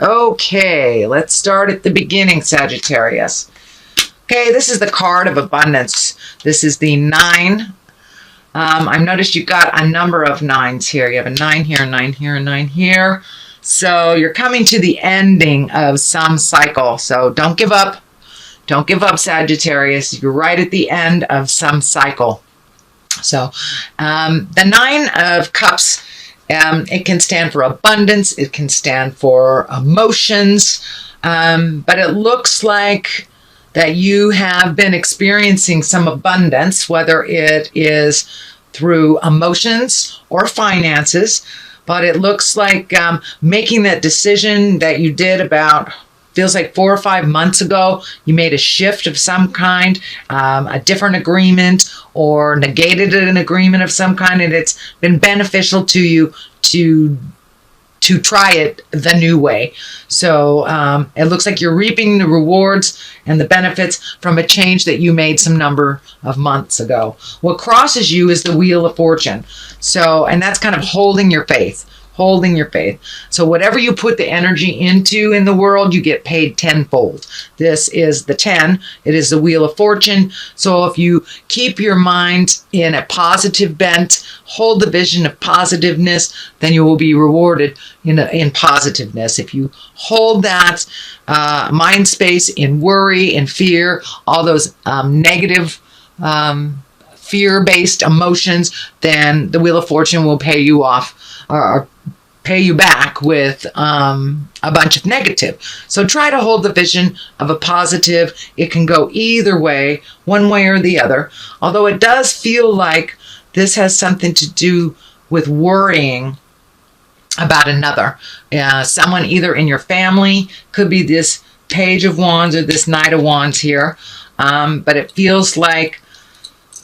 Okay, let's start at the beginning, Sagittarius. Okay, this is the card of abundance. This is the 9. I've noticed you've got a number of 9s here. You have a 9 here, a 9 here, a 9 here. So you're coming to the ending of some cycle. So don't give up. Don't give up, Sagittarius. You're right at the end of some cycle. So the 9 of Cups, it can stand for abundance. It can stand for emotions. But it looks like that you have been experiencing some abundance, whether it is through emotions or finances. But it looks like making that decision that you did about, feels like 4 or 5 months ago, you made a shift of some kind, a different agreement, or negated an agreement of some kind, and it's been beneficial to you to try it the new way. So it looks like you're reaping the rewards and the benefits from a change that you made some number of months ago. What crosses you is the Wheel of Fortune. So, and that's kind of holding your faith. Holding your faith. So whatever you put the energy into in the world, you get paid tenfold. This is the 10. It is the Wheel of Fortune. So if you keep your mind in a positive bent, hold the vision of positiveness, then you will be rewarded in positiveness. If you hold that mind space in worry and fear, all those negative fear-based emotions, then the Wheel of Fortune will pay you off or pay you back with a bunch of negative. So try to hold the vision of a positive. It can go either way, one way or the other. Although it does feel like this has something to do with worrying about another. Someone either in your family, could be this Page of Wands or this Knight of Wands here. But it feels like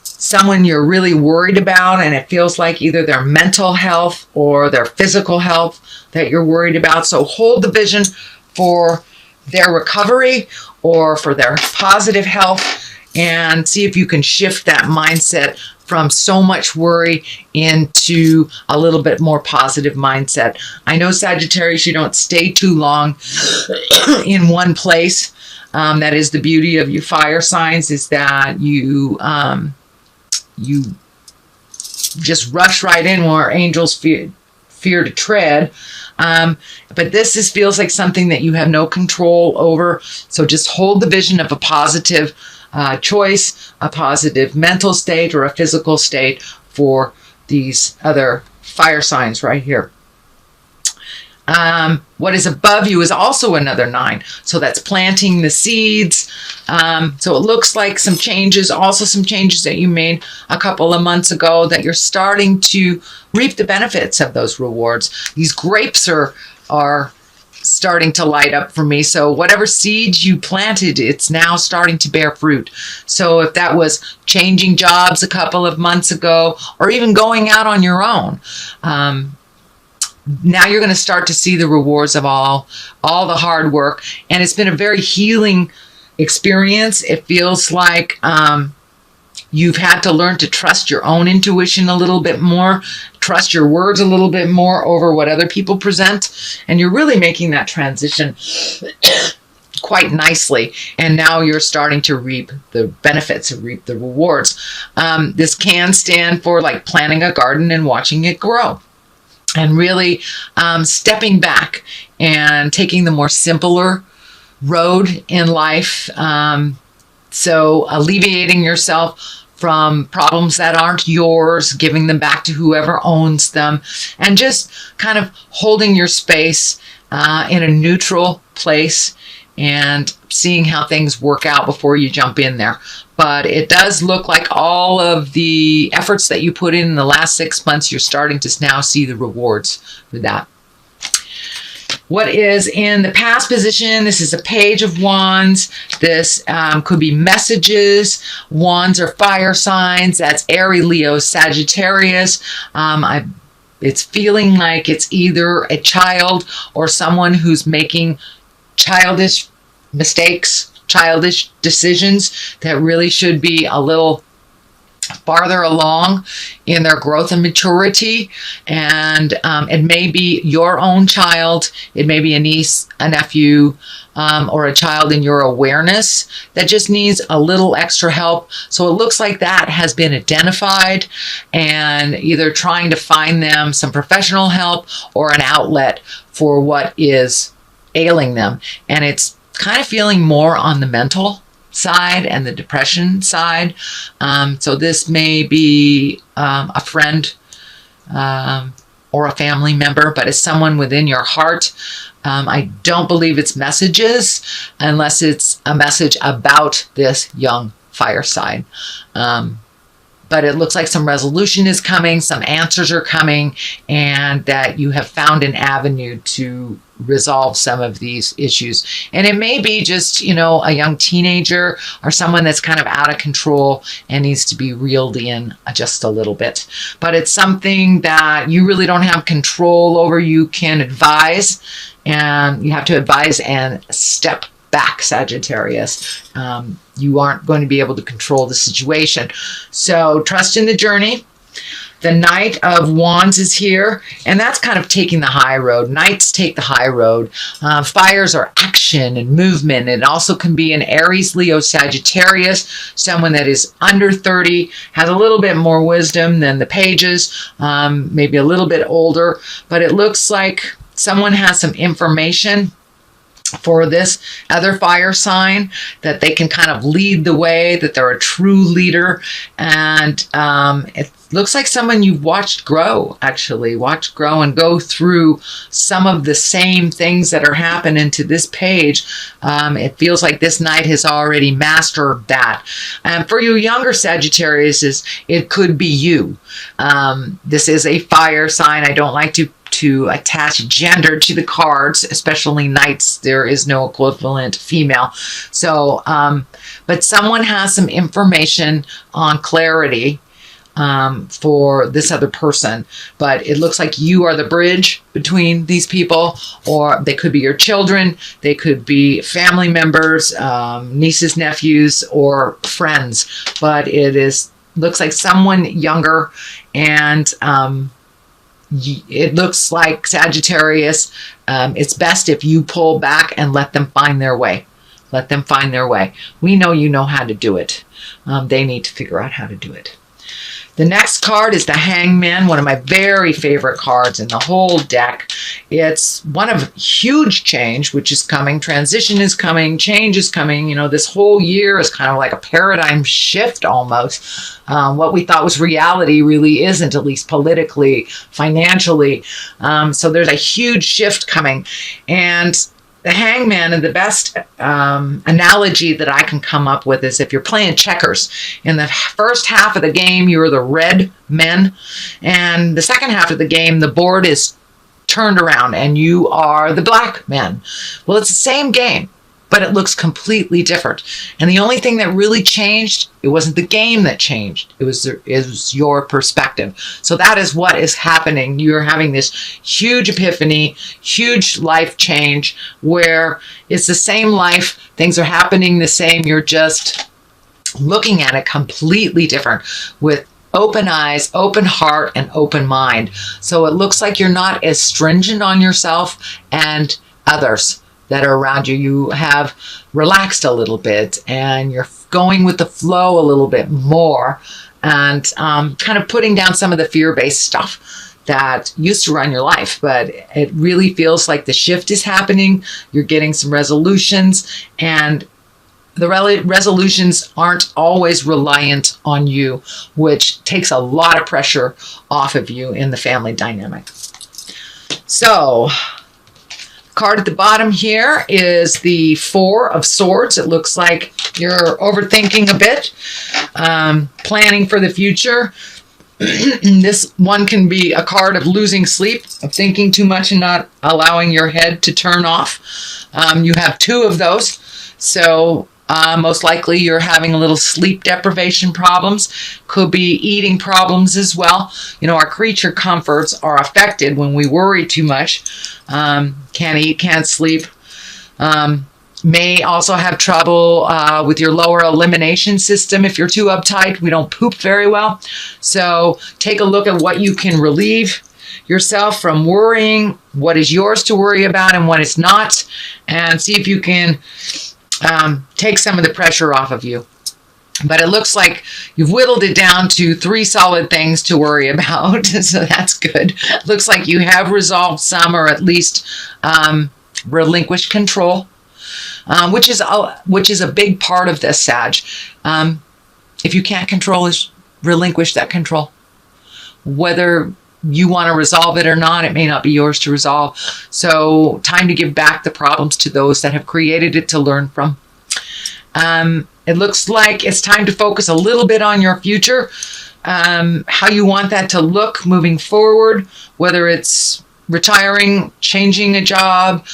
someone you're really worried about, and it feels like either their mental health or their physical health that you're worried about. So hold the vision for their recovery or for their positive health, and see if you can shift that mindset from so much worry into a little bit more positive mindset. I know, Sagittarius, you don't stay too long in one place. That is the beauty of you fire signs, is that you just rush right in where angels fear to tread. But this feels like something that you have no control over. So just hold the vision of a positive choice, a positive mental state or a physical state for these other fire signs right here. What is above you is also another 9. So that's planting the seeds. So it looks like some changes, also some changes that you made a couple of months ago, that you're starting to reap the benefits of those rewards. These grapes are starting to light up for me. So whatever seeds you planted, it's now starting to bear fruit. So if that was changing jobs a couple of months ago, or even going out on your own, now you're going to start to see the rewards of all the hard work. And it's been a very healing experience. It feels like you've had to learn to trust your own intuition a little bit more, trust your words a little bit more over what other people present. And you're really making that transition quite nicely. And now you're starting to reap the benefits, reap the rewards. This can stand for like planting a garden and watching it grow. And really stepping back and taking the more simpler road in life. So alleviating yourself from problems that aren't yours, giving them back to whoever owns them, and just kind of holding your space in a neutral place and seeing how things work out before you jump in there. But it does look like all of the efforts that you put in the last 6 months, you're starting to now see the rewards for that. What is in the past position? This is a Page of Wands. This could be messages. Wands are fire signs. That's Aries, Leo, Sagittarius. It's feeling like it's either a child or someone who's making childish mistakes, childish decisions that really should be a little farther along in their growth and maturity, and it may be your own child, it may be a niece, a nephew, or a child in your awareness that just needs a little extra help. So it looks like that has been identified, and either trying to find them some professional help or an outlet for what is ailing them. And it's kind of feeling more on the mental side and the depression side. So this may be a friend or a family member, but it's someone within your heart. I don't believe it's messages unless it's a message about this young fire sign. But it looks like some resolution is coming, some answers are coming, and that you have found an avenue to resolve some of these issues. And it may be just, you know, a young teenager or someone that's kind of out of control and needs to be reeled in just a little bit. But it's something that you really don't have control over. You can advise, and you have to advise and step back, Sagittarius. You aren't going to be able to control the situation. So trust in the journey. The Knight of Wands is here, and that's kind of taking the high road. Knights take the high road. Fires are action and movement. It also can be an Aries, Leo, Sagittarius, someone that is under 30, has a little bit more wisdom than the pages, maybe a little bit older, but it looks like someone has some information for this other fire sign, that they can kind of lead the way, that they're a true leader. And it looks like someone you've watched grow, actually, watched grow and go through some of the same things that are happening to this page. It feels like this knight has already mastered that. And for you younger Sagittarius, it could be you. This is a fire sign. I don't like to attach gender to the cards, especially knights. There is no equivalent female. So, but someone has some information on clarity for this other person, but it looks like you are the bridge between these people, or they could be your children, they could be family members, nieces, nephews, or friends, but looks like someone younger, and it looks like Sagittarius, it's best if you pull back and let them find their way. Let them find their way. We know you know how to do it. They need to figure out how to do it. The next card is the Hangman, one of my very favorite cards in the whole deck. It's one of huge change, which is coming. Transition is coming. Change is coming. You know, this whole year is kind of like a paradigm shift almost. What we thought was reality really isn't, at least politically, financially. So there's a huge shift coming. And the Hangman, and the best analogy that I can come up with is if you're playing checkers. In the first half of the game, you're the red men. And the second half of the game, the board is turned around and you are the black men. Well, it's the same game, but it looks completely different. And the only thing that really changed, it wasn't the game that changed. It was your perspective. So that is what is happening. You're having this huge epiphany, huge life change, where it's the same life. Things are happening the same. You're just looking at it completely different, with open eyes, open heart, and open mind. So it looks like you're not as stringent on yourself and others that are around you. You have relaxed a little bit, and you're going with the flow a little bit more, and kind of putting down some of the fear-based stuff that used to run your life. But it really feels like the shift is happening. You're getting some resolutions, and the resolutions aren't always reliant on you, which takes a lot of pressure off of you in the family dynamic. So, card at the bottom here is the Four of Swords. It looks like you're overthinking a bit, planning for the future. This one can be a card of losing sleep, of thinking too much and not allowing your head to turn off. You have two of those. So most likely you're having a little sleep deprivation problems. Could be eating problems as well. You know, our creature comforts are affected when we worry too much. Can't eat, can't sleep. may also have trouble with your lower elimination system. If you're too uptight, we don't poop very well. So take a look at what you can relieve yourself from worrying, what is yours to worry about and what is not, and see if you can take some of the pressure off of you. But it looks like you've whittled it down to 3 solid things to worry about. So that's good. Looks like you have resolved some, or at least relinquished control, which is a big part of this, Sag. If you can't control it, relinquish that control. Whether you want to resolve it or not, it may not be yours to resolve. So time to give back the problems to those that have created it to learn from. It looks like it's time to focus a little bit on your future, how you want that to look moving forward, whether it's retiring, changing a job,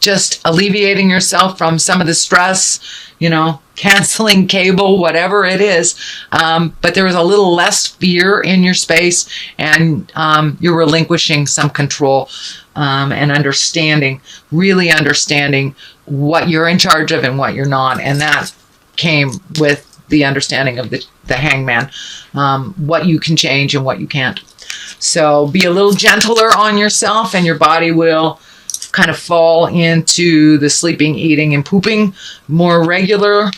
just alleviating yourself from some of the stress, canceling cable, whatever it is. But there is a little less fear in your space, and you're relinquishing some control and understanding, really understanding what you're in charge of and what you're not. And that came with the understanding of the hangman, what you can change and what you can't. So be a little gentler on yourself, and your body will kind of fall into the sleeping, eating, and pooping more regular.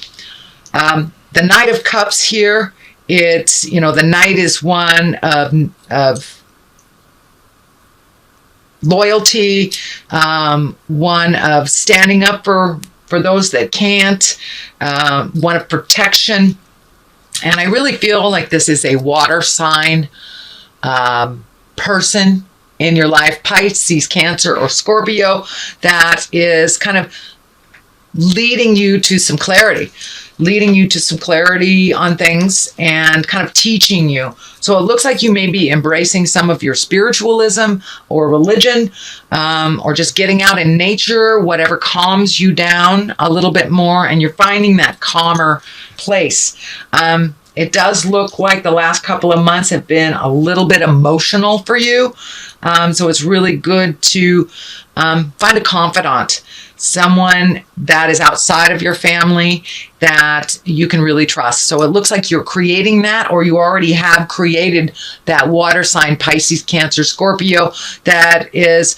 The Knight of Cups here, it's, the Knight is one of loyalty, one of standing up for those that can't, one of protection. And I really feel like this is a water sign person in your life, Pisces, Cancer, or Scorpio, that is kind of leading you to some clarity on things and kind of teaching you. So it looks like you may be embracing some of your spiritualism or religion, or just getting out in nature, whatever calms you down a little bit more, and you're finding that calmer place. It does look like the last couple of months have been a little bit emotional for you. So it's really good to find a confidant, someone that is outside of your family that you can really trust. So it looks like you're creating that, or you already have created that water sign, Pisces, Cancer, Scorpio, that is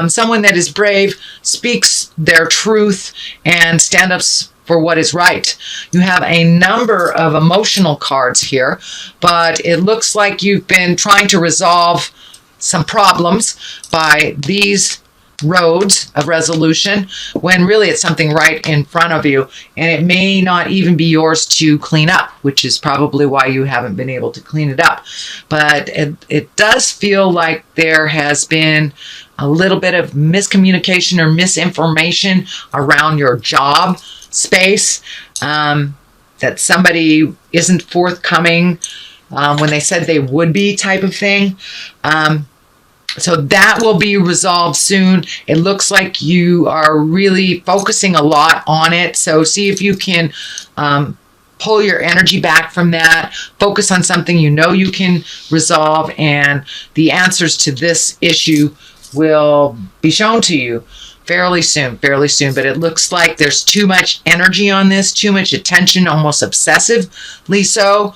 someone that is brave, speaks their truth, and stand up for what is right. You have a number of emotional cards here, but it looks like you've been trying to resolve some problems by these roads of resolution, when really it's something right in front of you, and it may not even be yours to clean up, which is probably why you haven't been able to clean it up. But it does feel like there has been a little bit of miscommunication or misinformation around your job space, that somebody isn't forthcoming when they said they would be, type of thing. So that will be resolved soon. It looks like you are really focusing a lot on it. So see if you can pull your energy back from that. Focus on something you know you can resolve, and the answers to this issue will be shown to you fairly soon. But it looks like there's too much energy on this, too much attention, almost obsessively so.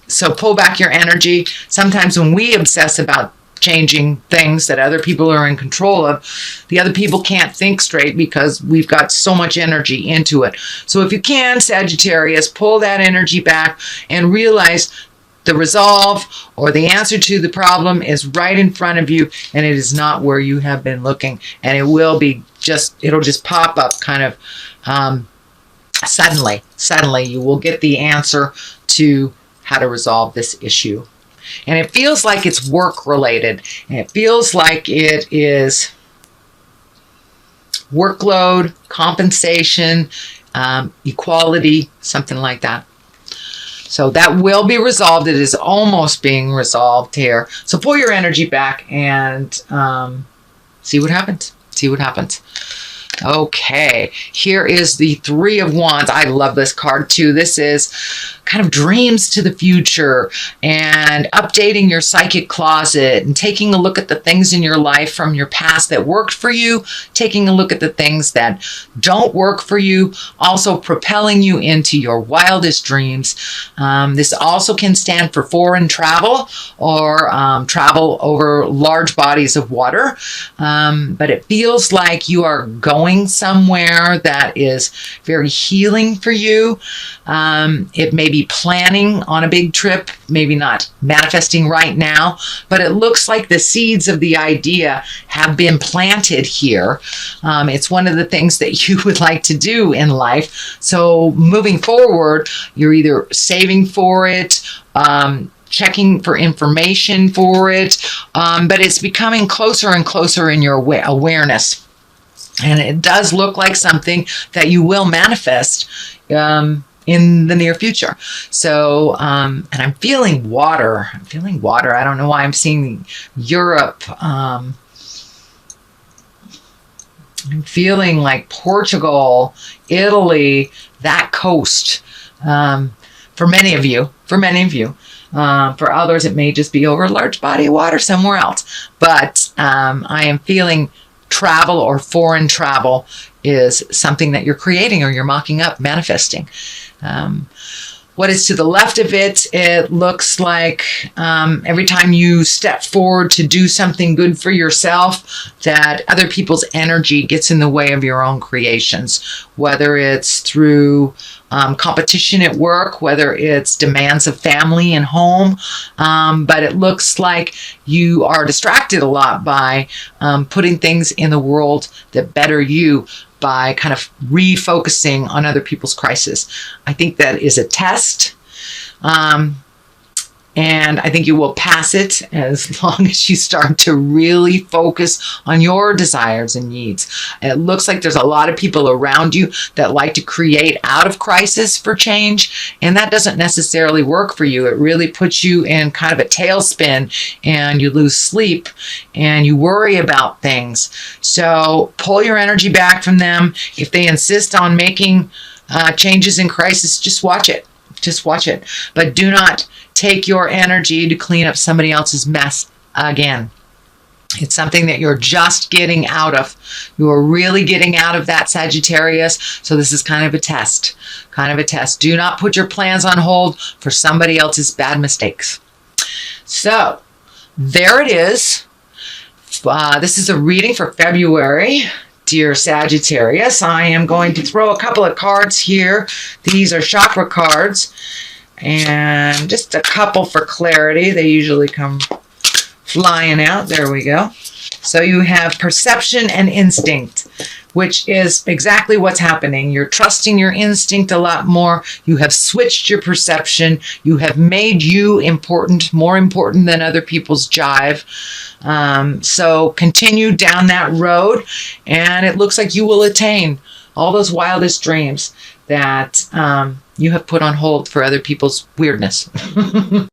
So pull back your energy. Sometimes when we obsess about changing things that other people are in control of, the other people can't think straight because we've got so much energy into it. So if you can, Sagittarius, pull that energy back and realize the resolve or the answer to the problem is right in front of you, and it is not where you have been looking. And it will be it'll just pop up kind of suddenly. You will get the answer to how to resolve this issue. And it feels like it's work related, and it feels like it is workload, compensation, equality, something like that. So that will be resolved. It is almost being resolved here. So pull your energy back and see what happens. Okay, here is the Three of Wands. I love this card too. This is kind of dreams to the future and updating your psychic closet and taking a look at the things in your life from your past that worked for you, taking a look at the things that don't work for you, also propelling you into your wildest dreams. This also can stand for foreign travel or travel over large bodies of water. But it feels like you are going somewhere that is very healing for you. It may be planning on a big trip, maybe not manifesting right now, but it looks like the seeds of the idea have been planted here. It's one of the things that you would like to do in life. So moving forward, you're either saving for it, checking for information for it, but it's becoming closer and closer in your awareness. And it does look like something that you will manifest in the near future. So, and I'm feeling water. I'm feeling water. I don't know why I'm seeing Europe. I'm feeling like Portugal, Italy, that coast. For many of you. For others, it may just be over a large body of water somewhere else. But I am feeling travel or foreign travel is something that you're creating or you're mocking up, manifesting. What is to the left of it, it looks like every time you step forward to do something good for yourself, that other people's energy gets in the way of your own creations, whether it's through competition at work, whether it's demands of family and home. But it looks like you are distracted a lot by putting things in the world that better you, by kind of refocusing on other people's crisis. I think that is a test. And I think you will pass it as long as you start to really focus on your desires and needs. And it looks like there's a lot of people around you that like to create out of crisis for change. And that doesn't necessarily work for you. It really puts you in kind of a tailspin and you lose sleep and you worry about things. So pull your energy back from them. If they insist on making changes in crisis, just watch it. Just watch it. But do not take your energy to clean up somebody else's mess again. It's something that you're just getting out of. You are really getting out of that, Sagittarius. So this is kind of a test. Kind of a test. Do not put your plans on hold for somebody else's bad mistakes. So there it is. This is a reading for February. Dear Sagittarius, I am going to throw a couple of cards here. These are chakra cards. And just a couple for clarity. They usually come flying out. There we go. So you have perception and instinct, which is exactly what's happening. You're trusting your instinct a lot more. You have switched your perception. You have made you important, more important than other people's jive. So continue down that road, and it looks like you will attain all those wildest dreams that you have put on hold for other people's weirdness.